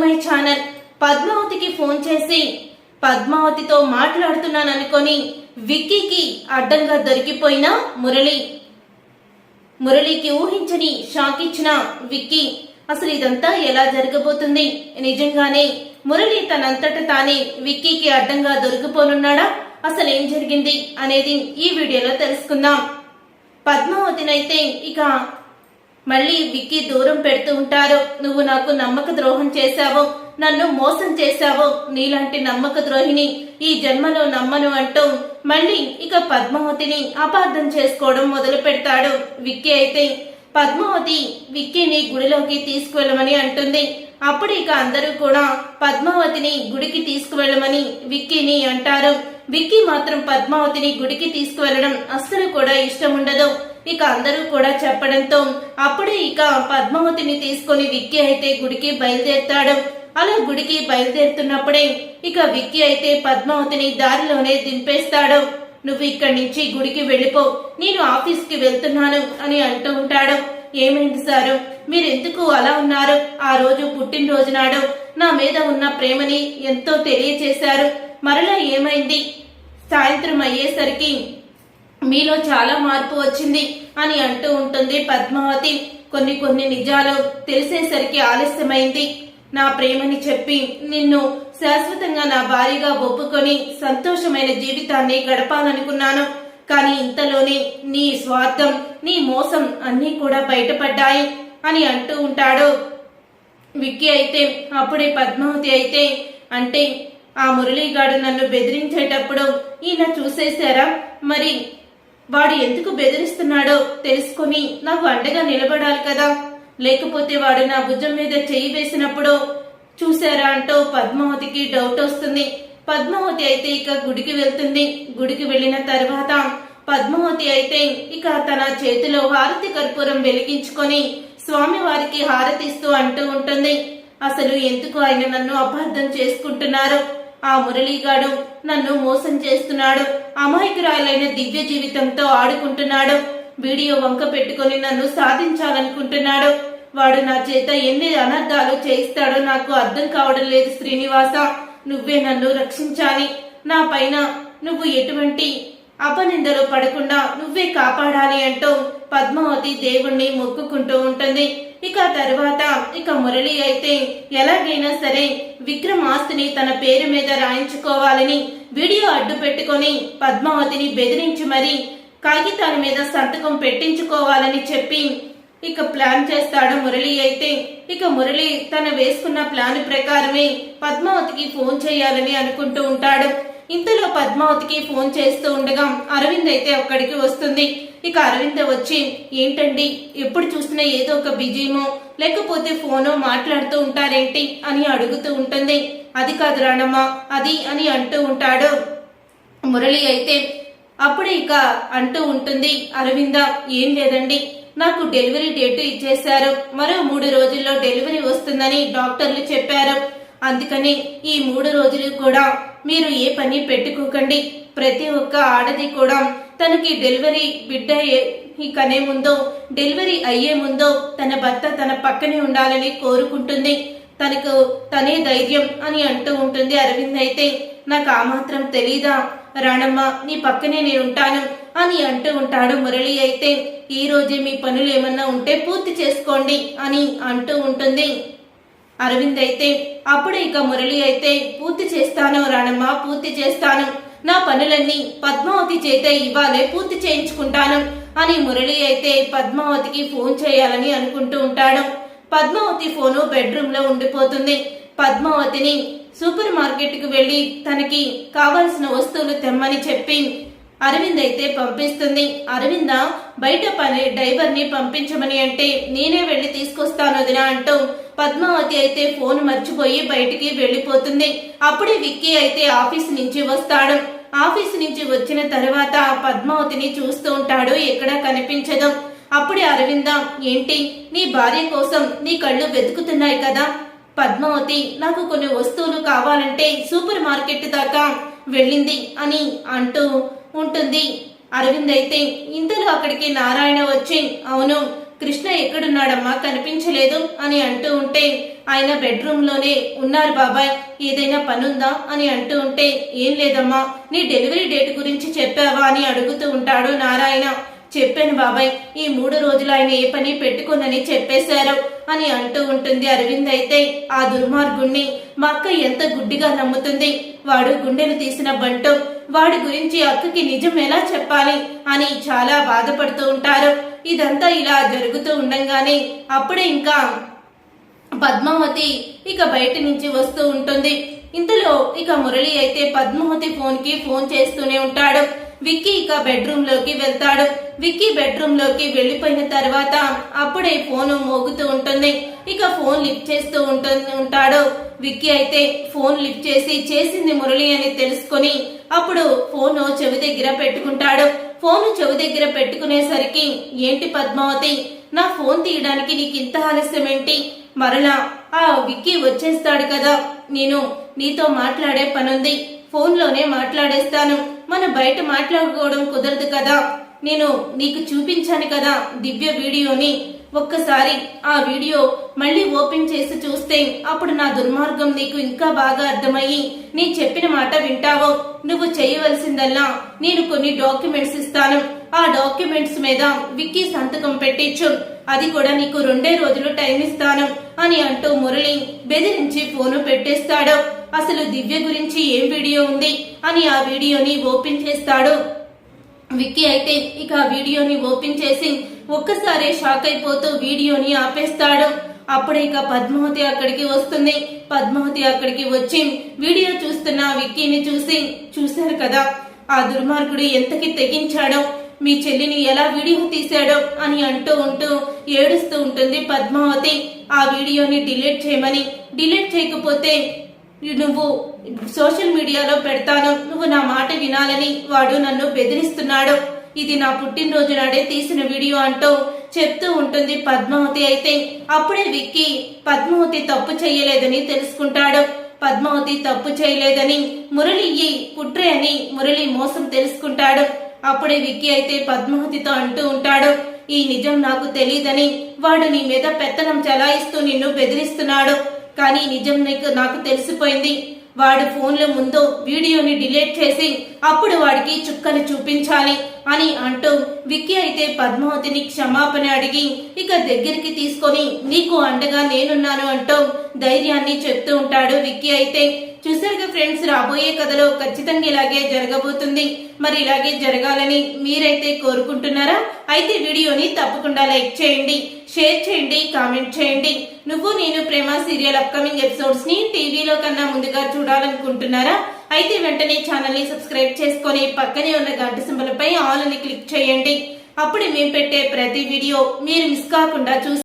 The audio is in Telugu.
My channel. పద్మావతికి ఫోన్ చేసి పద్మావతితో మాట్లాడుతున్నాననుకొని విక్కీకి అడ్డంగా దొరికిపోయిన మురళికి ఊహించని షాక్ ఇచ్చిన విక్కీ అసలు ఇదంతా ఎలా జరగబోతుంది? నిజంగానే మురళి తనంతట తానే విక్కీకి అడ్డంగా దొరికిపోనున్నాడా? అసలు ఏం జరిగింది అనేది ఈ వీడియోలో తెలుసుకుందాం. పద్మావతినైతే ఇక మళ్ళీ విక్కీ దూరం పెడుతూ ఉంటారు. నువ్వు నాకు నమ్మక ద్రోహం చేశావు, నన్ను మోసం చేశావు, నీలాంటి నమ్మక ద్రోహిని ఈ జన్మలో నమ్మను అంటూ మళ్ళీ ఇక పద్మావతిని అపార్థం చేసుకోవడం మొదలు పెడతాడు. విక్కీ అయితే పద్మావతి విక్కీని గుడిలోకి తీసుకువెళ్ళమని అంటుంది. అప్పుడు ఇక అందరూ కూడా పద్మావతిని గుడికి తీసుకువెళ్ళమని విక్కీని అంటారు. విక్కీ మాత్రం పద్మావతిని గుడికి తీసుకువెళ్ళడం అస్సలు కూడా ఇష్టం ఉండదు. ఇక అందరూ కూడా చెప్పడంతో అప్పుడే ఇక పద్మావతిని తీసుకొని విక్కీ అయితే గుడికి బయలుదేరుతాడు. అలా గుడికి బయలుదేరుతున్నప్పుడే ఇక విక్కీ అయితే పద్మావతిని దారిలోనే దింపేస్తాడు. నువ్వు ఇక్కడి నుంచి గుడికి వెళ్ళిపో, నేను ఆఫీస్కి వెళ్తున్నాను అని అంటూ ఉంటాడు. ఏమైంది సారు, మీరెందుకు అలా ఉన్నారు? ఆ రోజు పుట్టినరోజు నాడు నా మీద ఉన్న ప్రేమని ఎంతో తెలియచేశారు, మరలా ఏమైంది? సాయంత్రం అయ్యేసరికి మీలో చాలా మార్పు వచ్చింది అని అంటూ ఉంటుంది పద్మావతి. కొన్ని నిజాలు తెలిసేసరికి ఆలస్యమైంది. నా ప్రేమని చెప్పి నిన్ను శాశ్వతంగా నా భార్యగా ఒప్పుకొని సంతోషమైన జీవితాన్ని గడపాలనుకున్నాను. కానీ ఇంతలోనే నీ స్వార్థం, నీ మోసం అన్నీ కూడా బయటపడ్డాయి అని అంటూ ఉంటాడు విక్కీ అయితే. అప్పుడే పద్మావతి అయితే అంటే ఆ మురళీగాడు నన్ను బెదిరించేటప్పుడు ఈయన చూసేశారా? మరి వాడు ఎందుకు బెదిరిస్తున్నాడో తెలుసుకొని నాకు అండగా నిలబడాలి కదా, లేకపోతే వాడు నా భుజం మీద చెయ్యి వేసినప్పుడు చూసారా అంటూ పద్మావతికి డౌట్ వస్తుంది. పద్మావతి అయితే ఇక గుడికి వెళ్తుంది. గుడికి వెళ్ళిన తర్వాత పద్మావతి అయితే ఇక తన చేతిలో హారతి కర్పూరం వెలిగించుకొని స్వామి వారికి హారతిస్తూ అంటూ ఉంటుంది. అసలు ఎందుకు ఆయన నన్ను అపార్థం చేసుకుంటున్నారు? ఆ మురళీగాడు నన్ను మోసం చేస్తున్నాడు, అమాయకురాలైన దివ్య జీవితంతో ఆడుకుంటున్నాడు, వీడియో వంక పెట్టుకుని నన్ను సాధించాలనుకుంటున్నాడు. వాడు నా చేత ఎన్ని అనర్థాలు చేయిస్తాడో నాకు అర్థం కావడం లేదు. శ్రీనివాస, నువ్వే నన్ను రక్షించాలి, నా పైన నువ్వు ఎటువంటి అపనిందలు పడకుండా నువ్వే కాపాడాలి అంటూ పద్మావతి దేవుణ్ణి మొక్కుకుంటూ ఉంటుంది. ఇక తర్వాత ఇక మురళి అయితే ఎలాగైనా సరే విక్రమ్ ఆస్తిని తన పేరు మీద రాయించుకోవాలని వీడియో అడ్డు పెట్టుకొని పద్మావతిని బెదిరించి మరి కాగితాల మీద సంతకం పెట్టించుకోవాలని చెప్పి ఇక ప్లాన్ చేస్తాడు మురళి అయితే. ఇక మురళి తన వేసుకున్న ప్లాన్ ప్రకారమే పద్మావతికి ఫోన్ చేయాలని అనుకుంటూ ఉంటాడు. ఇంతలో పద్మావతికి ఫోన్ చేస్తూ ఉండగా అరవింద్ అయితే అక్కడికి వస్తుంది. ఇక అరవింద్ వచ్చి ఏంటండి ఎప్పుడు చూసినా ఏదో ఒక బిజీమో లేకపోతే ఫోనో మాట్లాడుతూ ఉంటారేంటి అని అడుగుతూ ఉంటుంది. అది కాదు రాణమ్మ, అది అని అంటూ ఉంటాడు మురళి అయితే. అప్పుడే ఇక అంటూ ఉంటుంది అరవింద, ఏం లేదండి, నాకు డెలివరీ డేట్ ఇచ్చేశారు, మరో 3 రోజుల్లో డెలివరీ వస్తుందని డాక్టర్లు చెప్పారు. అందుకని ఈ 3 రోజులు కూడా మీరు ఏ పని పెట్టుకోకండి. ప్రతి ఒక్క ఆడది కూడా తనకి డెలివరీ బిడ్డ కనే ముందో డెలివరీ అయ్యే ముందో తన భర్త తన పక్కనే ఉండాలని కోరుకుంటుంది. తనకు తనే ధైర్యం అని అంటూ ఉంటుంది అరవింద్ అయితే. నాకు ఆ మాత్రం తెలీదా రాణమ్మ, నీ పక్కనే నేను ఉంటాను అని అంటూ ఉంటాడు మురళి అయితే. ఈ రోజే మీ పనులు ఏమన్నా ఉంటే పూర్తి చేసుకోండి అని అంటూ ఉంటుంది అరవింద్ అయితే. అప్పుడే ఇక మురళి అయితే పూర్తి చేస్తాను రాణమ్మ, పూర్తి చేస్తాను, నా పనులన్నీ పద్మావతి చేత ఇవాళే పూర్తి చేయించుకుంటాను అని మురళి అయితే పద్మావతికి ఫోన్ చేయాలని అనుకుంటూ ఉంటాడు. పద్మావతి ఫోను బెడ్రూమ్ లో ఉండిపోతుంది. పద్మావతిని సూపర్ మార్కెట్ కు వెళ్లి తనకి కావాల్సిన వస్తువులు తెమ్మని చెప్పి అరవింద్ అయితే పంపిస్తుంది. అరవింద బయట పని డ్రైవర్ని పంపించమని అంటే నేనే వెళ్లి తీసుకొస్తాను వదినా అంటూ పద్మావతి అయితే ఫోన్ మర్చిపోయి బయటికి వెళ్లిపోతుంది. అప్పుడే విక్కీ అయితే ఆఫీస్ నుంచి వస్తాడు. ఆఫీస్ నుంచి వచ్చిన తర్వాత పద్మావతిని చూస్తూ ఉంటాడు, ఎక్కడా కనిపించదు. అప్పుడే అరవింద, ఏంటి నీ భార్య కోసం నీ కళ్ళు వెతుకుతున్నాయి కదా? పద్మావతి నాకు కొన్ని వస్తువులు కావాలంటే సూపర్ మార్కెట్ దాకా వెళ్ళింది అని అంటూ ఉంటుంది అరవింద్ అయితే. ఇంతలో అక్కడికి నారాయణ వచ్చి, అవును కృష్ణ ఎక్కడున్నాడమ్మా, కనిపించలేదు అని అంటూ ఉంటే ఆయన బెడ్రూమ్ లోనే ఉన్నారు బాబాయ్, ఏదైనా పనుందా అని అంటూ ఉంటే ఏం లేదమ్మా, నీ డెలివరీ డేట్ గురించి చెప్పావా అని అడుగుతూ ఉంటాడు నారాయణ. చెప్పాను బాబాయ్, ఈ 3 రోజులు ఆయన ఏ పని పెట్టుకోనని చెప్పేశారు అని అంటూ ఉంటుంది అరవింద్. అయితే ఆ దుర్మార్గుణ్ణి మా అక్క ఎంత గుడ్డిగా నమ్ముతుంది, వాడు గుండెలు తీసిన బంటు, వాడి గురించి అక్కకి నిజం ఎలా చెప్పాలి అని చాలా బాధపడుతూ ఉంటారు. ఇదంతా ఇలా జరుగుతూ ఉండంగానే అప్పుడే ఇంకా పద్మావతి ఇక బయట నుంచి వస్తూ ఉంటుంది. ఇంతలో ఇక మురళి అయితే పద్మావతి ఫోన్ చేస్తూనే ఉంటాడు. విక్కీ ఇక బెడ్రూమ్ లోకి వెళ్తాడు. విక్కీ బెడ్రూమ్ లోకి వెళ్లిపోయిన తర్వాత అప్పుడే ఫోన్ మోగుతూ ఉంటుంది. ఇక ఫోన్ లిఫ్ట్ చేస్తూ ఉంటాడు. విక్కీ అయితే ఫోన్ లిఫ్ట్ చేసింది మురళి అని తెలుసుకొని అప్పుడు ఫోన్ చెవి దగ్గర పెట్టుకుంటాడు. ఫోన్ చెవి దగ్గర పెట్టుకునేసరికి ఏంటి పద్మావతి, నా ఫోన్ తీయడానికి నీకు ఇంత ఆలస్యం ఏంటి? మరలా ఆ విక్కీ వచ్చేస్తాడు కదా, నేను నీతో మాట్లాడే పనుంది, ఫోన్ లోనే మాట్లాడేస్తాను, మన బయట మాట్లాడుకోవడం కుదరదు కదా. నేను నీకు చూపించాను కదా దివ్య వీడియోని, ఒక్కసారి ఆ వీడియో మళ్ళీ ఓపెన్ చేసి చూస్తే అప్పుడు నా దుర్మార్గం నీకు ఇంకా బాగా అర్థమయ్యి నీ చెప్పిన మాట వింటావో. నువ్వు చేయవలసిందల్లా నేను కొన్ని డాక్యుమెంట్స్ ఇస్తాను, ఆ డాక్యుమెంట్స్ మీద విక్కీ సంతకం పెట్టించు, అది కూడా నీకు 2 రోజులు టైం ఇస్తాను అని అంటూ మురళి బెదిరించి ఫోను పెట్టేస్తాడు. అసలు దివ్య గురించి ఏం వీడియో ఉంది అని ఆ వీడియోని ఓపెన్ చేస్తాడు విక్కీ. అయితే ఇక ఆ వీడియోని ఓపెన్ చేసి ఒక్కసారి షాక్ అయిపోతూ వీడియోని ఆపేస్తాడు. అప్పుడే ఇక పద్మావతి అక్కడికి వస్తుంది. పద్మావతి అక్కడికి వచ్చి వీడియో చూస్తున్న విక్కీని చూశారు కదా, ఆ దుర్మార్గుడు ఎంతకి తెగించాడో, మీ చెల్లిని ఎలా వీడియో తీశాడో అని ఉంటూ ఏడుస్తూ ఉంటుంది పద్మావతి. ఆ వీడియోని డిలీట్ చేయమని, డిలీట్ చేయకపోతే నువ్వు సోషల్ మీడియాలో పెడతాను, నువ్వు నా మాట వినాలని వాడు నన్ను బెదిరిస్తున్నాడు, ఇది నా పుట్టినరోజు నాడే తీసిన వీడియో అంటూ చెప్తూ ఉంటుంది పద్మావతి. అయితే అప్పుడే విక్కీ పద్మావతి తప్పు చేయలేదని తెలుసుకుంటాడు. పద్మావతి తప్పు చేయలేదని, మురళి కుట్రే అని మురళి మోసం తెలుసుకుంటాడు. అప్పుడే విక్కీ అయితే పద్మావతితో అంటూ ఉంటాడు, ఈ నిజం నాకు తెలియదని, వాడు నీ మీద పెత్తనం చలాయిస్తూ నిన్ను బెదిరిస్తున్నాడు, కానీ నిజం నాకు తెలిసిపోయింది, వాడు ఫోన్లో ముందు వీడియోని డిలీట్ చేసి అప్పుడు వాడికి చుక్కలు చూపించాలి అని అంటూ విక్కీ అయితే పద్మావతిని క్షమాపణ అడిగి ఇక దగ్గరికి తీసుకొని నీకు అండగా నేనున్నాను అంటూ ధైర్యాన్ని చెప్తూ ఉంటాడు విక్కీ. అయితే చూసారుగా ఫ్రెండ్స్, రాబోయే కథలో ఖచ్చితంగా ఇలాగే జరగబోతుంది. మరి ఇలాగే జరగాలని మీరైతే కోరుకుంటున్నారా? అయితే వీడియోని తప్పకుండా లైక్ చేయండి, షేర్ చేయండి, కామెంట్ చేయండి. నువ్వు నేను ప్రేమ సీరియల్ అప్కమింగ్ ఎపిసోడ్స్ ని టీవీలో కన్నా ముందుగా చూడాలనుకుంటున్నారా? అయితే వెంటనే ఛానల్ ని సబ్స్క్రైబ్ చేసుకొని పక్కనే ఉన్న గంట సింబల్ పై ఆల్ అని క్లిక్ చేయండి. అప్పుడు మేము పెట్టే ప్రతి వీడియో మీరు మిస్ కాకుండా